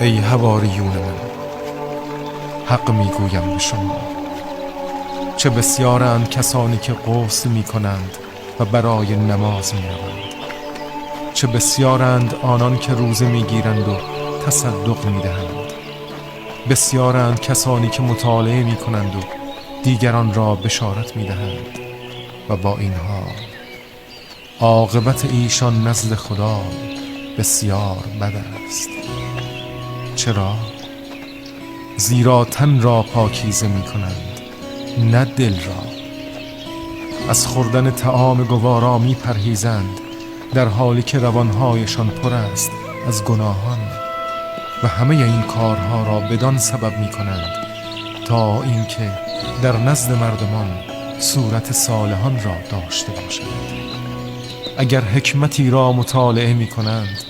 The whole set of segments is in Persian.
ای حواریون من، حق میگویم به شما، چه بسیارند کسانی که غسل میکنند و برای نماز میروند، چه بسیارند آنان که روزه میگیرند و تصدق میدهند، بسیارند کسانی که مطالعه میکنند و دیگران را بشارت میدهند و با این حال عاقبت ایشان نزد خدا بسیار بد است. چرا؟ زیرا تن را پاکیزه می کنند نه دل را، از خوردن طعام گوارا می پرهیزند در حالی که روانهایشان پر است از گناهان و همه این کارها را بدان سبب می کنند تا اینکه در نزد مردمان صورت صالحان را داشته باشند. اگر حکمتی را مطالعه می کنند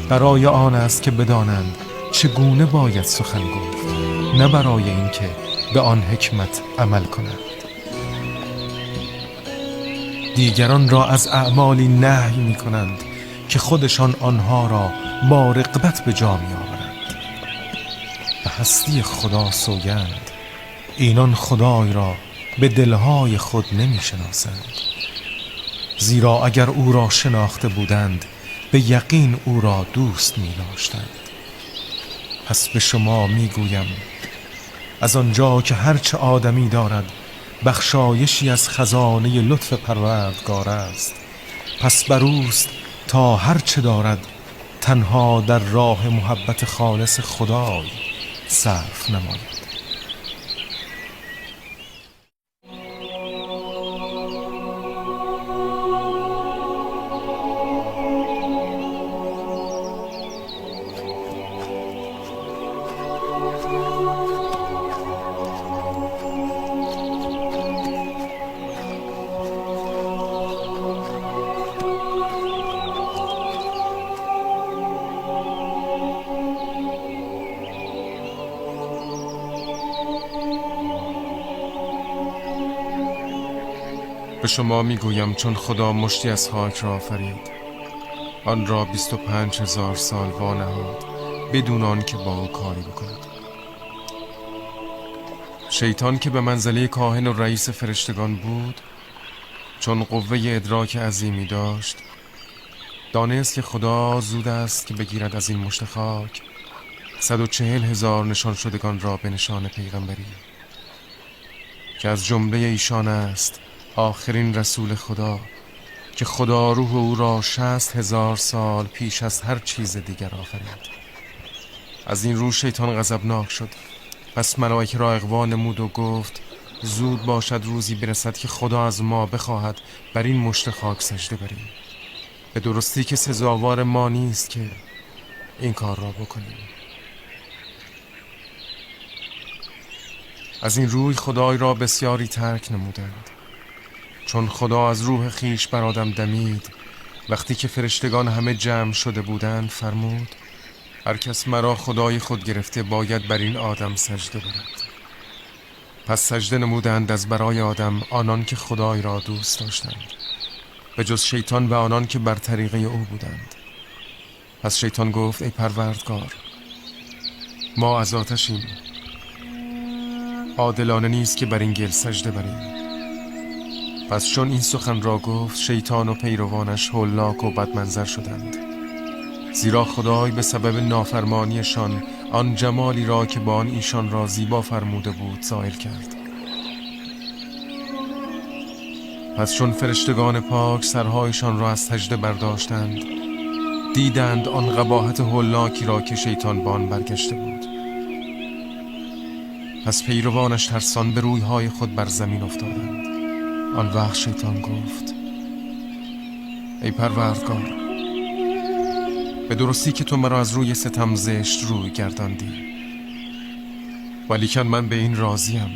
برای آن است که بدانند چگونه باید سخن گفت، نه برای اینکه به آن حکمت عمل کنند. دیگران را از اعمالی نهی می کنند که خودشان آنها را با رغبت به جا می آورند. به هستی خدا سوگند، اینان خدای را به دلهای خود نمی شناسند. زیرا اگر او را شناخته بودند به یقین او را دوست می داشتند. پس به شما می گویم از آنجا که هرچه آدمی دارد بخشایشی از خزانه لطف پروردگار است، پس بر اوست تا هرچه دارد تنها در راه محبت خالص خدای صرف نماید. به شما میگویم چون خدا مشتی از خاک را آفرید، آن را 25,000 سال وانهاد بدون آن که با او کاری بکند. شیطان که به منزله کاهن و رئیس فرشتگان بود، چون قوه ادراک عظیمی داشت، دانست که خدا زود است که بگیرد از این مشت خاک 140,000 نشان شدگان را به نشان پیغمبری، که از جمله ایشان است آخرین رسول خدا که خدا روح او را 60,000 سال پیش از هر چیز دیگر آفرید. از این رو شیطان غضبناک شد، پس ملائکه را اغوا نمود و گفت زود باشد روزی برسد که خدا از ما بخواهد بر این مشت خاک سجده بریم. به درستی که سزاوار ما نیست که این کار را بکنیم. از این روی خدای را بسیاری ترک نمودند. چون خدا از روح خیش بر آدم دمید، وقتی که فرشتگان همه جمع شده بودند فرمود هر کس مرا خدای خود گرفته باید بر این آدم سجده برد. پس سجده نمودند از برای آدم آنان که خدای را دوست داشتند، به جز شیطان و آنان که بر طریقه او بودند. پس شیطان گفت ای پروردگار، ما از آتشیم، عادلانه نیست که بر این گل سجده بریم. پس چون این سخن را گفت، شیطان و پیروانش هولناک و بدمنظر شدند، زیرا خدای به سبب نافرمانیشان آن جمالی را که با آن ایشان را زیبا فرموده بود زائل کرد. پس چون فرشتگان پاک سرهایشان را از سجده برداشتند، دیدند آن قباحت هولناکی را که شیطان با آن برگشته بود. پس پیروانش ترسان به رویهای خود بر زمین افتادند. آن وقت شیطان گفت ای پروردگار، به درستی که تو مرا از روی ستم زشت روی گرداندی، ولیکن من به این راضیم،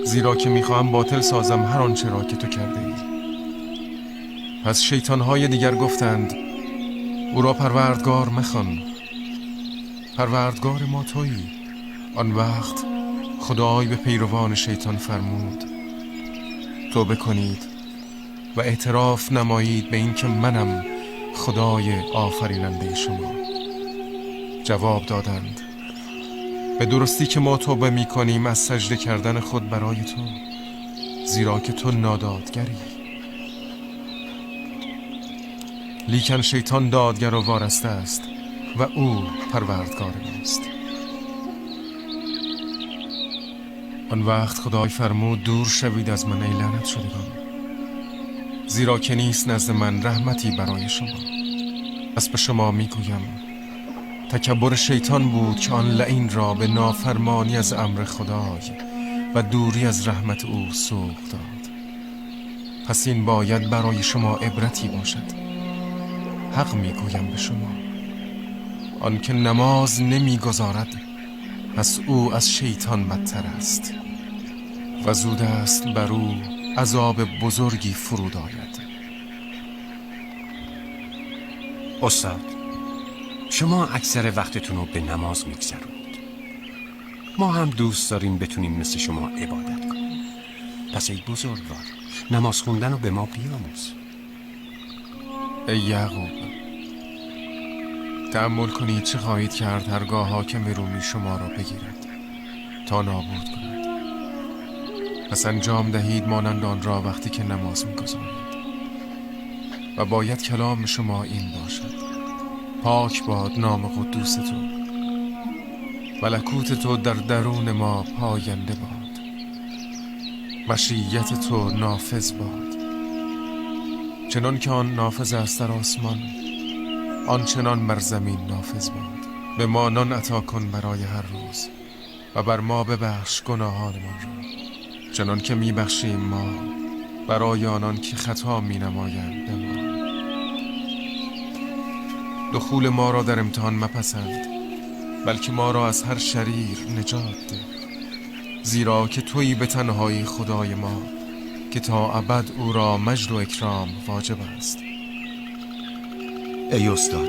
زیرا که میخواهم باطل سازم هر آنچه را که تو کرده ای. پس شیطانهای دیگر گفتند او را پروردگار مخوان، پروردگار ما تویی. آن وقت خدای به پیروان شیطان فرمود توبه کنید و اعتراف نمایید به این که منم خدای آفریننده شما، جواب دادند: به درستی که ما توبه می کنیم از سجده کردن خود برای تو، زیرا که تو نادادگری. لیکن شیطان دادگر و وارسته است و او پروردگار ماست. آن وقت خدای فرمود: دور شوید از من ای لعنت شدگان، زیرا که نیست نزد من رحمتی برای شما. پس به شما میگویم تکبر شیطان بود که آن لعین را به نافرمانی از امر خدای و دوری از رحمت او سوق داد. پس این باید برای شما عبرتی باشد. حق میگویم به شما، آن که نماز نمیگذارد پس او از شیطان بدتر است و زود است بر او عذاب بزرگی فرود آید. استاد، شما اکثر وقتتون رو به نماز میگذرونید. ما هم دوست داریم بتونیم مثل شما عبادت کنیم. پس ای بزرگوار، نماز خوندن رو به ما بیاموز. ای یعقوب، تأمل کنید چه خواهید کرد هرگاه حاکم رومی شما را بگیرد تا نابود کند. پس انجام دهید مانند آن را وقتی که نماز می‌گذارید. و باید کلام شما این باشد: پاک باد نام قدوس تو، ملکوت تو در درون ما پاینده باد، مشیت تو نافذ باد. چنان که آن نافذ است در آسمان، آنچنان بر زمین نافذ باد. به ما نان عطا کن برای هر روز و بر ما ببخش گناهانمان را، چنان که میبخشیم ما برای آنان که خطا مینمایند به ما. دخول ما را در امتحان مپسند، بلکه ما را از هر شریر نجات ده، زیرا که تویی به تنهایی خدای ما که تا ابد او را مجد و اکرام واجب است. ای استاد،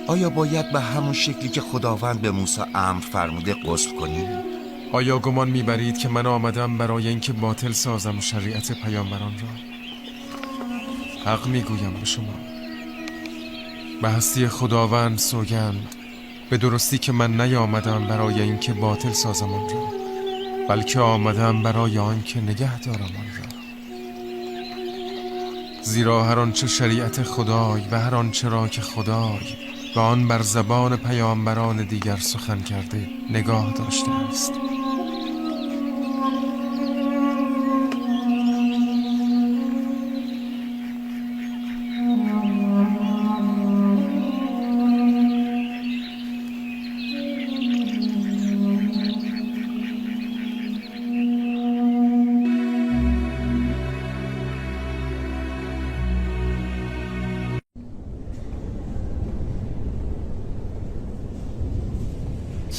آیا باید به همون شکلی که خداوند به موسی امر فرموده غسل کنیم؟ آیا گمان میبرید که من آمدم برای اینکه باطل سازم شریعت پیامبران را؟ حق میگویم به شما، به هستی خداوند سوگند، به درستی که من نیامدم برای اینکه باطل سازم آن را، بلکه آمدم برای آنکه نگه دارم آن را. زیرا هر آنچه شریعت خدای و هر آنچه را که خدای به آن بر زبان پیامبران دیگر سخن کرده نگاه داشته است.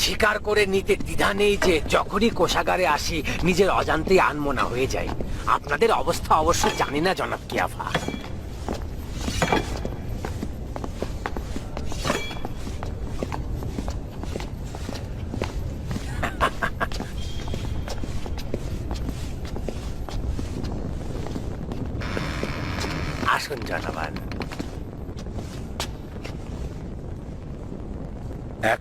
স্বীকার করে নিতে দ্বিধা নেই যে যখনই কোষাগারে আসি নিজের অজান্তেই আনমনা হয়ে যায়। আপনাদের অবস্থা অবশ্য জানি না জনাব কিয়াফা। আসুন জনাবান।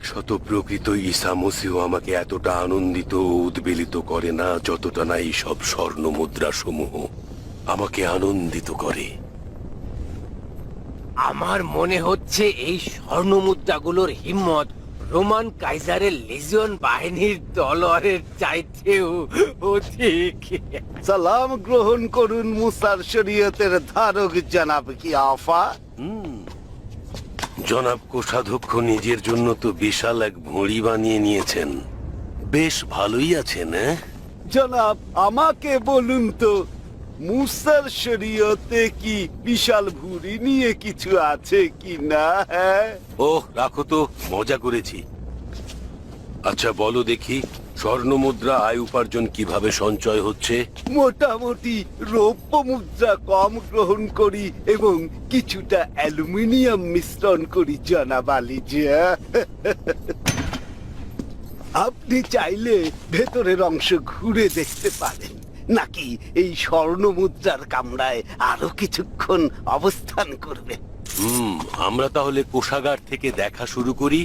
100 প্রকৃত ঈসা মসীহ আমাকে এতটা আনন্দিত ও উদ্বেলিত করে না যতটা না এই সব স্বর্ণ মুদ্রা সমূহ আমাকে আনন্দিত করে। আমার মনে হচ্ছে এই স্বর্ণ মুদ্রাগুলোর হিম্মত রোমান কাইজারের লেজিয়ন বাহিনীর তলোয়ারের চাইতেও অধিক। সালাম গ্রহণ করুন মুসার শরীয়তের ধারক জনাব কিয়াফা। জনাব কোষাধ্যক্ষ নিজের জন্য তো বিশাল এক ভুঁড়ি বানিয়ে নিয়েছেন, বেশ ভালোই আছেন। জনাব আমাকে বলুন তো, মুসার শরীয়তে কি বিশাল ভুঁড়ি নিয়ে কিছু আছে কি না? ওহ রাখো তো, মজা করেছি। আচ্ছা বলো দেখি, স্বর্ণ মুদ্রা আয় উপার্জন কিভাবে সঞ্চয় হচ্ছে? মোটামুটি রৌপ্য মুদ্রা কম গ্রহণ করি এবং কিছুটা অ্যালুমিনিয়াম মিশ্রণ করি জনাব আলীজি। আপনি চাইলে ভেতরের অংশ ঘুরে দেখতে পারেন, নাকি এই স্বর্ণ মুদ্রার কামরায় আরো কিছুক্ষণ অবস্থান করবেন? আমরা তাহলে কোষাগার থেকে দেখা শুরু করি।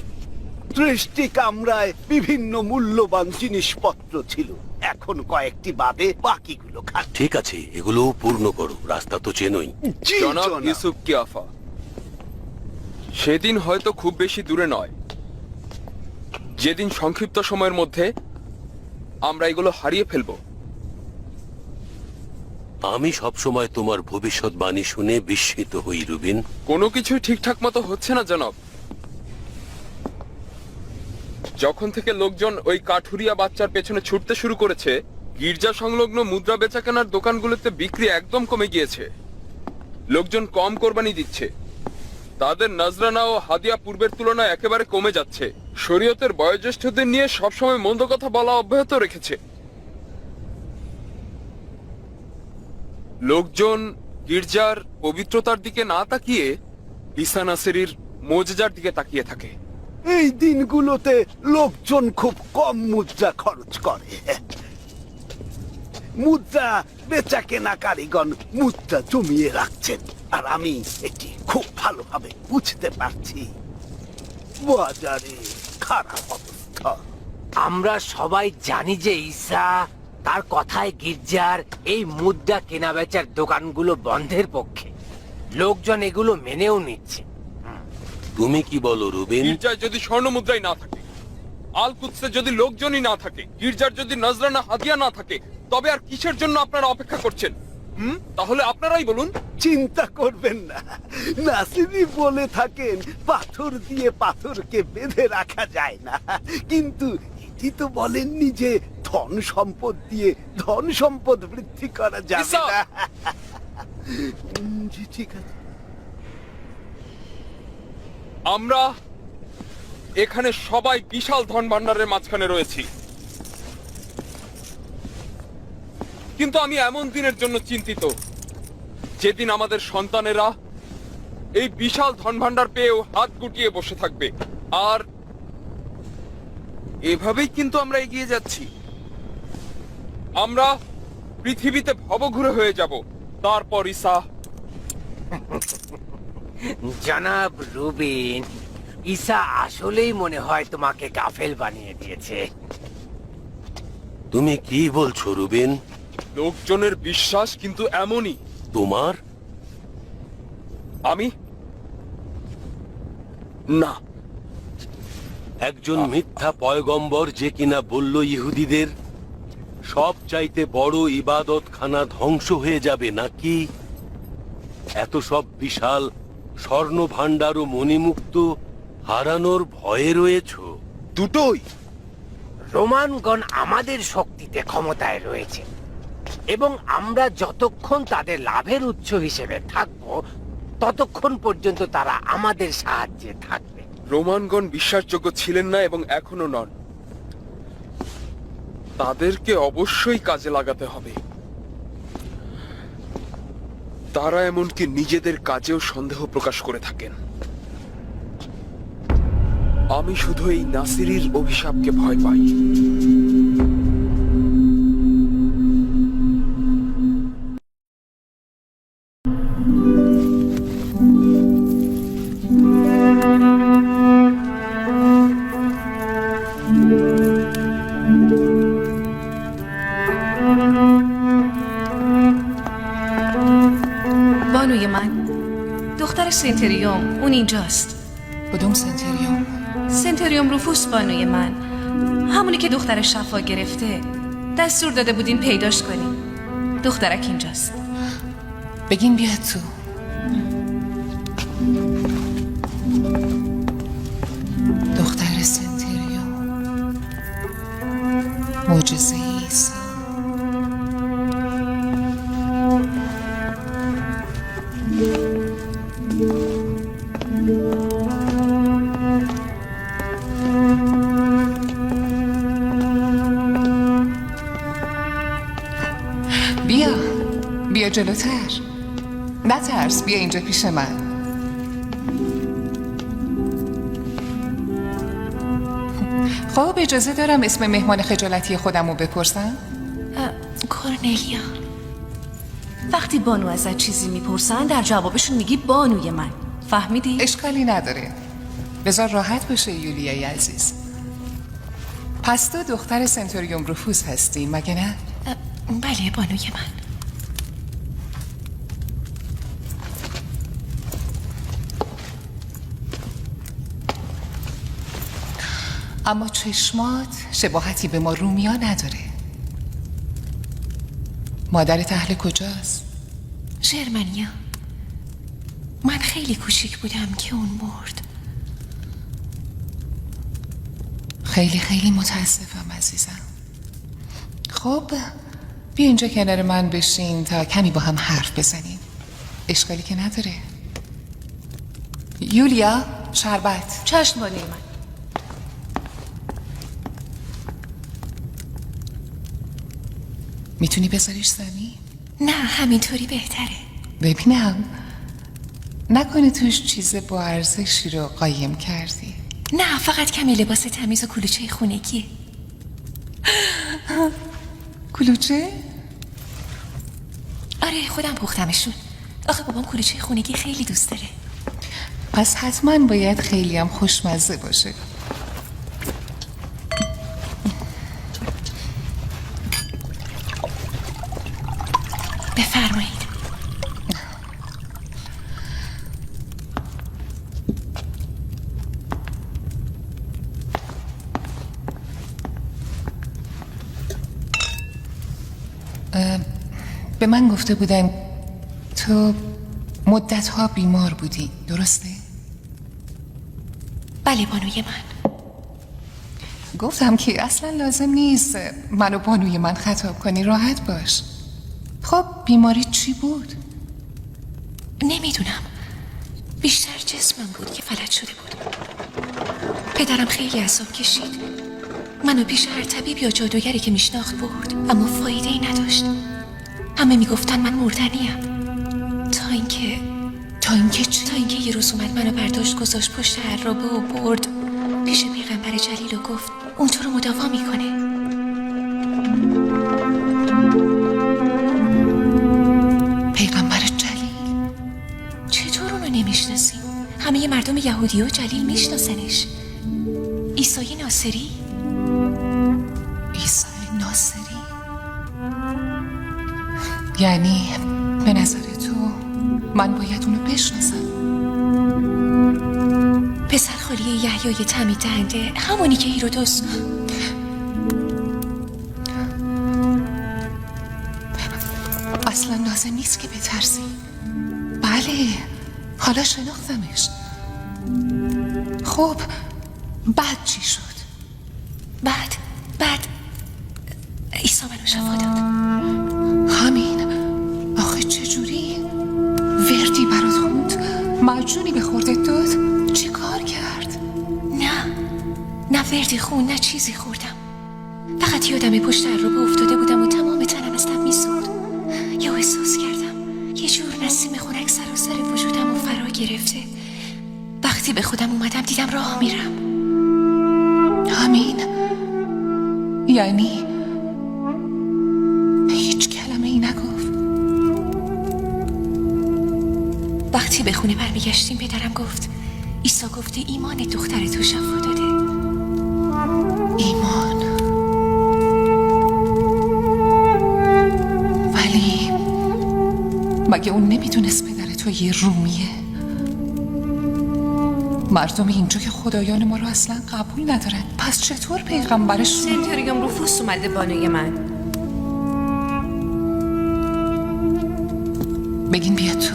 30টি কামরায় বিভিন্ন মূল্যবান জিনিসপত্র ছিল, এখন কয়েকটি বাদে বাকিগুলো খালি। ঠিক আছে, এগুলোও পূর্ণ করো, রাস্তা তো চেনই। জি জনাব জনাব। ইউসুফ কিয়াফা, সেদিন হয়তো খুব বেশি দূরে নয় যেদিন সংক্ষিপ্ত সময়ের মধ্যে আমরা এগুলো হারিয়ে ফেলবো। আমি সবসময় তোমার ভবিষ্যৎবাণী শুনে বিস্মিত হই রুবিন। কোনো কিছুই ঠিকঠাক মতো হচ্ছে না জনাব। যখন থেকে লোকজন ওই কাঠুরিয়া বাচ্চার পেছনে ছুটতে শুরু করেছে, গির্জা সংলগ্ন মুদ্রা বেচাকেনার দোকানগুলোতে বিক্রি একদম কমে গিয়েছে। লোকজন কম কোরবানি দিচ্ছে, তাদের নজরানা ও হাদিয়া পূর্বের তুলনায় একেবারে কমে যাচ্ছে। শরীয়তের বয়োজ্যেষ্ঠদের নিয়ে সবসময় মন্দ কথা বলা অব্যাহত রেখেছে। লোকজন গির্জার পবিত্রতার দিকে না তাকিয়ে ঈসা নাসিরীর মোজেজার দিকে তাকিয়ে থাকে। এই দিনগুলোতে লোকজন খুব কম মুদ্রা খরচ করে। মুদ্রা বেচা কেনা কারিগণ মুদ্রা জমিয়ে রাখছেন, আর আমি এটি খুব ভালোভাবে বুঝতে পারছি। বাজারে খারাপ অবস্থা। আমরা সবাই জানি যে ঈসা তার কথায় গির্জার এই মুদ্রা কেনা বেচার দোকানগুলো বন্ধের পক্ষে। লোকজন এগুলো মেনেও নিচ্ছে। তুমি কি বলো রুবিন? গির্জায় যদি স্বর্ণ মুদ্রাই না থাকে, আল কুদসে যদি লোকজনই না থাকে, গির্জার যদি নজরানা হাদিয়া না থাকে, তবে আর কিসের জন্য আপনারা অপেক্ষা করছেন? তাহলে আপনারাই বলুন। চিন্তা করবেন না, নাসিরি বলে থাকেন পাথর দিয়ে পাথরকে বেঁধে রাখা যায় না, কিন্তু এটি তো বলেননি যে ধন সম্পদ দিয়ে ধন সম্পদ বৃদ্ধি করা যাবে ঈসা! না। জি ঠিক আছে। আমরা এখানে সবাই বিশাল ধন ভাণ্ডারের মাঝখানে রয়েছি, কিন্তু আমি এমন দিনের জন্য চিন্তিত যেদিন আমাদের সন্তানেরা এই বিশাল ধন ভাণ্ডার পেয়েও হাত গুটিয়ে বসে থাকবে। আর এভাবেই কিন্তু আমরা এগিয়ে যাচ্ছি। আমরা পৃথিবীতে ভবঘুরে হয়ে যাব, তারপর ঈসা। জনাব রুবিন, ঈসা আসলেই মনে হয় তোমাকে গাফেল বানিয়ে দিয়েছে। তুমি কি বলছো রুবিন? লোকজনের বিশ্বাস কিন্তু এমনই। তোমার? আমি না। একজন মিথ্যা পয়গম্বর যে কিনা বলল ইহুদিদের সব চাইতে বড় ইবাদতখানা ধ্বংস হয়ে যাবে, নাকি এত সব বিশাল স্বর্ণ ভাণ্ডার ও মণিমুক্ত হারানোর ভয়ে রয়েছ? দুটোই। রোমানগণ আমাদের শক্তিতে ক্ষমতায় রয়েছে, এবং আমরা যতক্ষণ তাদের লাভের উৎস হিসেবে থাকব, ততক্ষণ পর্যন্ত তারা আমাদের সাহায্যে থাকবে। রোমানগণ বিশ্বাসযোগ্য ছিলেন না এবং এখনো নন। তাদেরকে অবশ্যই কাজে লাগাতে হবে। তারা এমনকি নিজেদের কাজেও সন্দেহ প্রকাশ করে থাকেন। আমি শুধু এই নাসিরির অভিশাপকে ভয় পাই। بانوی من، دختر سنتریوم، اون اینجاست. کدوم سنتریوم؟ سنتریوم روفوس بانوی من، همونی که دختر شفا گرفته. دستور داده بودین پیداش کنین. دخترک اینجاست. بگین بیاد تو. دختر سنتریوم، معجزه عیسی. بیا جلوتر. نترس، بیا اینجا پیش من. خب اجازه دارم اسم مهمان خجالتی خودم رو بپرسم؟ کورنلیا. وقتی بانو ازت چیزی میپرسن در جوابشون میگی بانوی من. فهمیدی؟ اشکالی نداره. بذار راحت باشه یولیای عزیز. پس تو دختر سنتوریوم رفوس هستی مگه نه؟ بله بانوی من. اما چشمات شباهتی به ما رومیا نداره. مادرت اهل کجاست؟ ژرمنیا. من خیلی کوچیک بودم که اون مرد. خیلی خیلی متاسفم عزیزم. خب بیا اینجا کنار من بشین تا کمی با هم حرف بزنیم. اشکالی که نداره. یولیا شربت. چشم بانوی من. میتونی بذاریش زمین؟ نه همینطوری بهتره. ببینم نکنه توش چیز با ارزشی رو قایم کردی. نه فقط کمی لباس تمیز و کلوچه خونگیه. کلوچه؟ آره خودم پختمشون. آخه بابام کلوچه خونگی خیلی دوست داره. پس حتما باید خیلی هم خوشمزه باشه. بفرمایید. به من گفته بودن تو مدت‌ها بیمار بودی، درسته؟ بله بانوی من. گفتم که اصلا لازم نیست منو بانوی من خطاب کنی، راحت باش. خب بیماری چی بود؟ نمیدونم. بیشتر جسمم بود که فلج شده بود. پدرم خیلی عذاب کشید. منو پیش هر طبیب یا جادوگری که میشناخت برد، اما فایده ای نداشت. همه میگفتن من مردنیم. تا اینکه یه روز اومد منو برداشت گذاشت پشت عرابه و برد پیش پیغمبر جلیل و گفت اون تو رو مداوا میکنه. پیغمبر جلیل؟ چطور اونو نمیشناسی؟ همه مردم یهودی و جلیل میشناسنش. عیسی ناصری؟ عیسی ناصری؟ یعنی به نظر تو من باید اونو بشناسم؟ پسر خالی یحیای تعمید دهنده، همونی که هیرودوس. اصلا لازم نیست که بترسی. بله حالا شناختمش. خب بعد چی شد؟ بعد عیسی منو شفا داد. همین؟ آخه چجوری؟ وردی برات خوند؟ معجونی به خوردت داد؟ چی کار کرد؟ نه وردی خون، نه چیزی خوردم. فقط یادم پشت عرابه افتاده بودم و تمام تنم از دم میسوخت. یا احساس کردم یه جور نسیم خنک سراسر وجودم و فرا گرفته. وقتی به خودم اومدم دیدم راه میرم. همین؟ یعنی هیچ کلمه ای نگفت؟ وقتی به خونه برمیگشتیم پدرم گفت عیسی گفته ایمان دختر تو شفا داده. ایمان؟ ولی مگه اون نمیدونست پدر تو یه رومیه؟ مردم اینجا که خدایان ما رو اصلا قبول ندارن، پس چطور پیغمبرش؟ سنتوریوم رفوس اومده بانوی من. بگین بیا تو.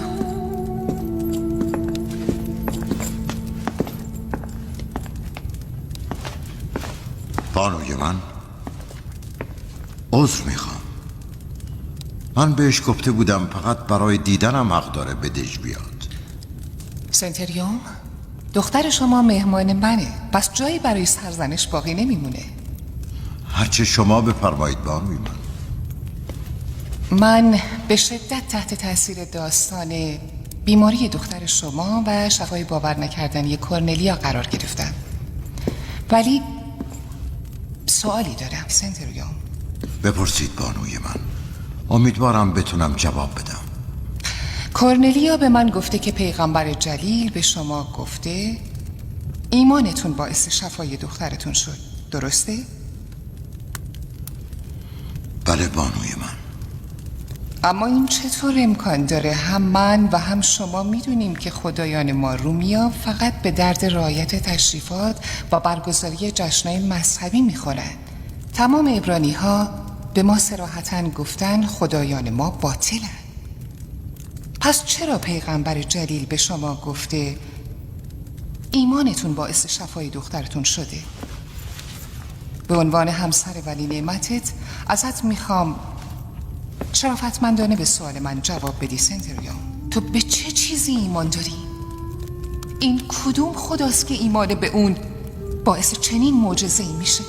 بانوی من عذر میخوام. من بهش گفته بودم فقط برای دیدنم حق داره به دژ بیاد. سنتریوم دختر شما مهمان منه، پس جایی برای سرزنش باقی نمیمونه. هرچه شما بفرمایید بانوی من به شدت تحت تاثیر داستان بیماری دختر شما و شفای باور نکردنی کورنلیا قرار گرفتم. ولی سوالی دارم سنتریوم. بپرسید بانوی من، امیدوارم بتونم جواب بدم. کورنلیا به من گفته که پیغمبر جلیل به شما گفته ایمانتون باعث شفای دخترتون شد، درسته؟ بله بانوی من. اما این چطور امکان داره؟ هم من و هم شما میدونیم که خدایان ما رومیا فقط به درد رعایت تشریفات و برگزاری جشنهای مذهبی میخورن. تمام عبرانی ها به ما صراحتاً گفتن خدایان ما باطلن. پس چرا پیغمبر جلیل به شما گفته ایمانتون باعث شفای دخترتون شده؟ به عنوان همسر ولی نعمتت ازت میخوام شرافتمندانه به سوال من جواب بدی سنتریون. تو به چه چیزی ایمان داری؟ این کدوم خداست که ایمان به اون باعث چنین معجزه‌ای میشه؟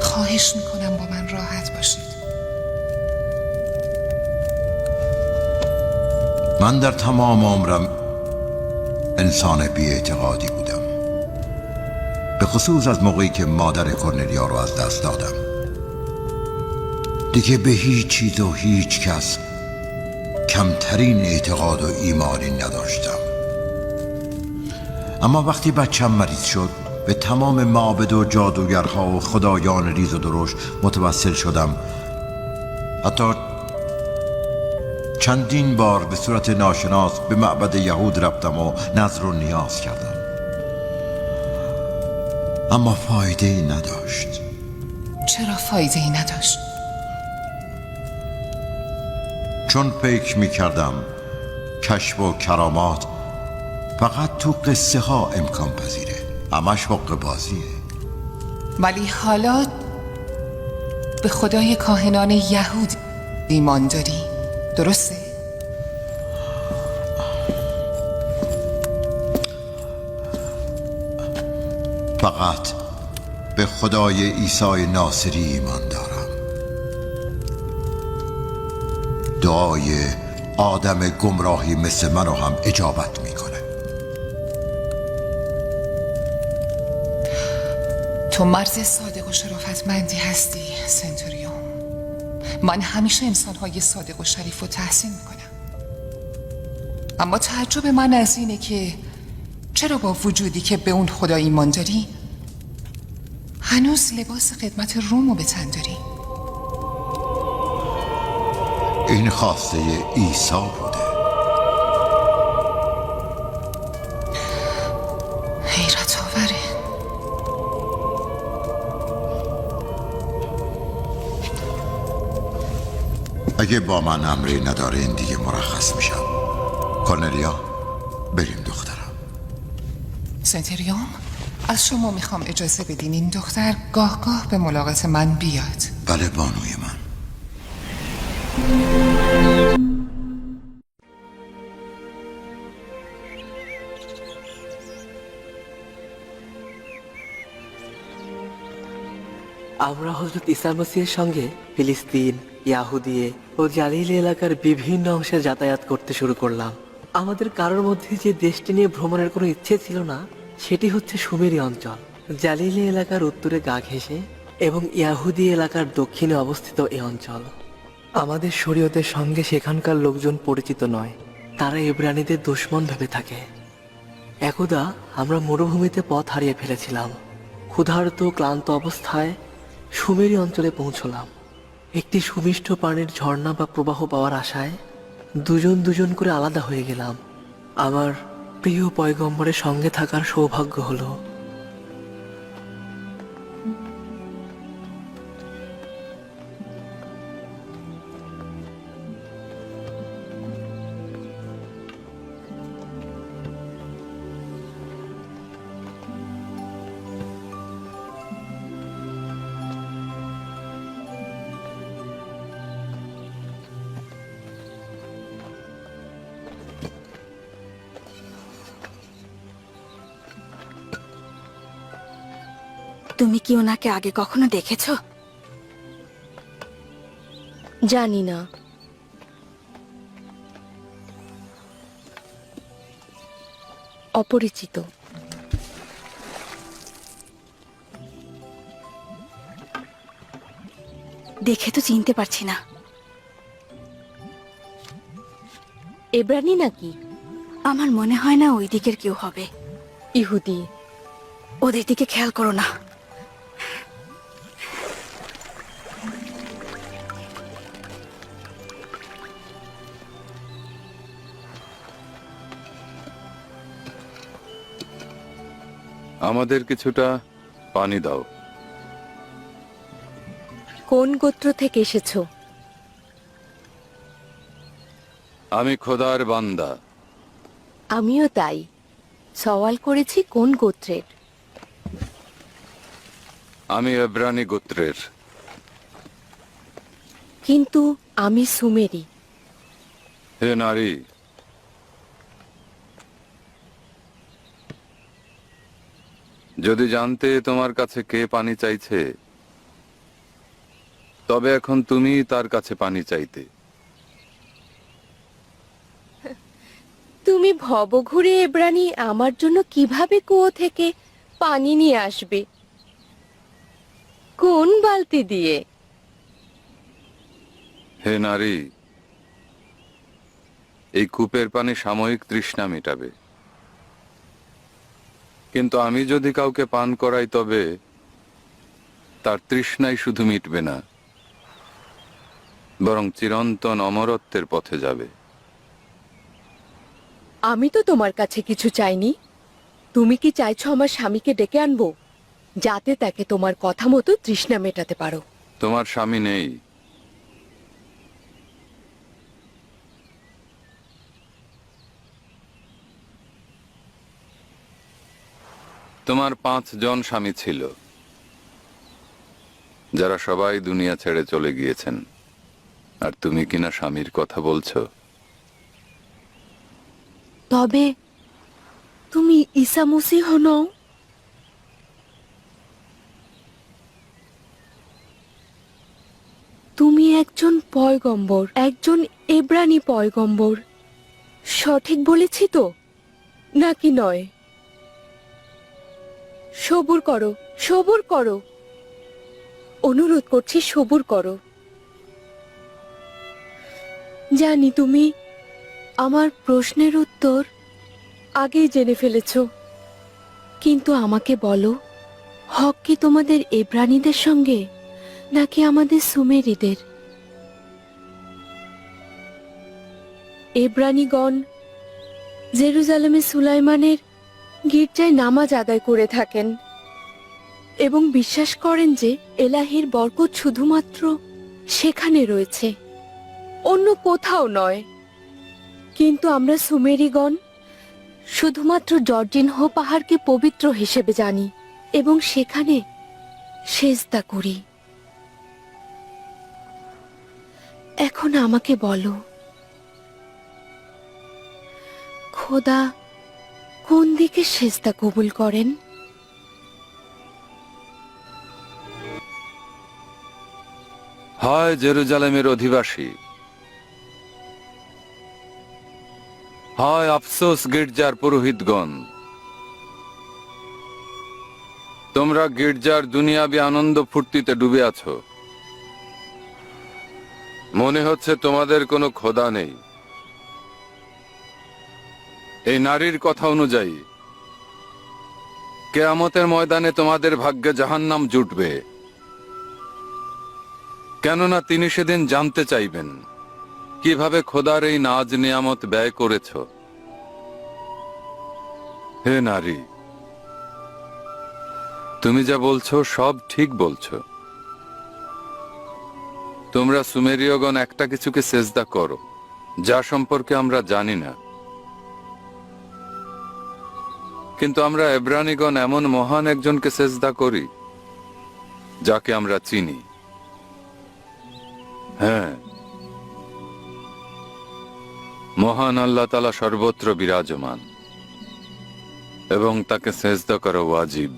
خواهش میکنم با من راحت باشید. من در تمام عمرم انسان بی‌اعتقادی بودم، به خصوص از موقعی که مادر کورنلیا رو از دست دادم. دیگه به هیچ چیز و هیچ کس کمترین اعتقاد و ایمانی نداشتم. اما وقتی بچم مریض شد به تمام معابد و جادوگرها و خدایان ریز و درشت متوسل شدم. حتی چندین بار به صورت ناشناس به معبد یهود رفتم و نظر و نیاز کردم، اما فایده ای نداشت. چرا فایده ای نداشت؟ چون فکر می کردم کشف و کرامات فقط تو قصه ها امکان پذیره، همش حق بازیه. ولی حالا به خدای کاهنان یهود ایمان داری، درسته؟ فقط به خدای عیسی ناصری ایمان دارم. دعای آدم گمراهی مثل منو هم اجابت میکنه. تو مرد صادق و شرافتمندی هستی سنتوریون. من همیشه انسانهای صادق و شریف رو تحسین میکنم، اما تعجب من از اینه که چرا با وجودی که به اون خدا ایمان داری هنوز لباس خدمت روم رو به تن داری؟ این خواسته عیسی بوده. حیرت آوره. اگه با من امری ندارین دیگه مرخص میشم. کورنلیا بریم دخترم. سنتریون، از شما میخوام اجازه بدین این دختر گاه گاه به ملاقات من بیاد. بله بانوی من. আমরা হযরত ঈসা মসিহের সঙ্গে ফিলিস্তিন, ইয়াহুদিয়ে ও জালিল এলাকার বিভিন্ন অংশে যাতায়াত করতে শুরু করলাম। আমাদের কারোর মধ্যে যে দেশটি নিয়ে ভ্রমণের কোনো ইচ্ছে ছিল না সেটি হচ্ছে সুমেরি অঞ্চল। জালিলি এলাকার উত্তরে গা ঘেঁষে এবং ইয়াহুদি এলাকার দক্ষিণে অবস্থিত এই অঞ্চল। আমাদের শরীয়তের সঙ্গে সেখানকার লোকজন পরিচিত নয়, তারা ইব্রানীদের দুশমন ভেবে থাকে। একদা আমরা মরুভূমিতে পথ হারিয়ে ফেলেছিলাম। ক্ষুধার্ত ক্লান্ত অবস্থায় সুমেরি অঞ্চলে পৌঁছলাম। একটি সুমিষ্ট পানির ঝর্ণা বা প্রবাহ পাওয়ার আশায় দুজন দুজন করে আলাদা হয়ে গেলাম। আমার প্রিয় পয়গম্বরের সঙ্গে থাকার সৌভাগ্য হলো। তুমি কি ওনাকে আগে কখনো দেখেছো? জানি না। অপরিচিত। দেখে তো চিনতে পারছি না। এব্রানি নাকি? আমার মনে হয় না ওই দিকের কেউ হবে। ইহুদি। ওদের দিকে খেয়াল করো না। আমাদের কিছুটা পানি দাও। কোন গোত্র থেকে এসেছো? আমি খোদার বান্দা। আমিও তাই। সওয়াল করেছি কোন গোত্রের। আমি এব্রানি গোত্রের। কিন্তু আমি সুমেরি। হে নারী, যদি জানতে তোমার কাছে কে পানি চাইছে, তবে এখন তুমি তার কাছে পানি চাইতে। তুমি ভবঘুরে এব্রানি আমার জন্য কিভাবে কুয়ো থেকে পানি নিয়ে আসবে? কোন বালতি দিয়ে? হে নারী, এই কূপের পানি সাময়িক তৃষ্ণা মেটাবে, কিন্তু আমি যদি কাউকে পান করাই তবে তার তৃষ্ণাই শুধু মিটবে না, বরং চিরন্তন অমরত্বের পথে যাবে। আমি তো তোমার কাছে কিছু চাইনি। তুমি কি চাইছো আমার স্বামীকে ডেকে আনবো, যাতে তাকে তোমার কথা মতো তৃষ্ণা মেটাতে পারো? তোমার স্বামী নেই। তোমার 5 জন স্বামী ছিল, যারা সবাই দুনিয়া ছেড়ে চলে গিয়েছেন, আর তুমি কিনা স্বামীর কথা বলছো? তবে তুমি ঈসা মসীহ নও? তুমি একজন পয়গম্বর, একজন এব্রানি পয়গম্বর। সঠিক বলেছি তো নাকি নয়? সবুর করো, সবুর করো, অনুরোধ করছি, সবুর করো। জানি তুমি আমার প্রশ্নের উত্তর আগেই জেনে ফেলেছ, কিন্তু আমাকে বলো, হক কি তোমাদের এব্রানিদের সঙ্গে নাকি আমাদের সুমেরিদের? এব্রানিগণ জেরুজালেমে সুলাইমানের গির্জায় নামাজ আদায় করে থাকেন এবং বিশ্বাস করেন যে এলাহির বরকত শুধুমাত্র সেখানে রয়েছে, অন্য কোথাও নয়। কিন্তু আমরা সুমেরিগণ শুধুমাত্র জর্জিনহো পাহাড়কে পবিত্র হিসেবে জানি এবং সেখানে সেজদা করি। এখন আমাকে বলো, খোদা কোন দিকে সেজদা কবুল করেন? হয় জেরুজালেমের অধিবাসী, হয় আফসোস গির্জার পুরোহিতগণ। তোমরা গির্জার দুনিয়াবি আনন্দ ফুর্তিতে ডুবে আছো। মনে হচ্ছে তোমাদের কোনো খোদা নেই। এই নারীর কথা অনুযায়ী কিয়ামতের ময়দানে তোমাদের ভাগ্যে জাহান্নাম জুটবে, কেননা তিনি সেদিন জানতে চাইবেন কিভাবে খোদার এই নাজ নিয়ামত ব্যয় করেছ। হে নারী, তুমি যা বলছো সব ঠিক বলছো। তোমরা সুমেরীয়গণ একটা কিছুকে সেজদা করো যা সম্পর্কে আমরা জানি না, কিন্তু আমরা এব্রানিগণ এমন মহান একজনকে সেজদা করি যাকে আমরা চিনি। হ্যাঁ, মহান আল্লাহ তাআলা সর্বত্র বিরাজমান এবং তাকে সেজদা করা ওয়াজিব।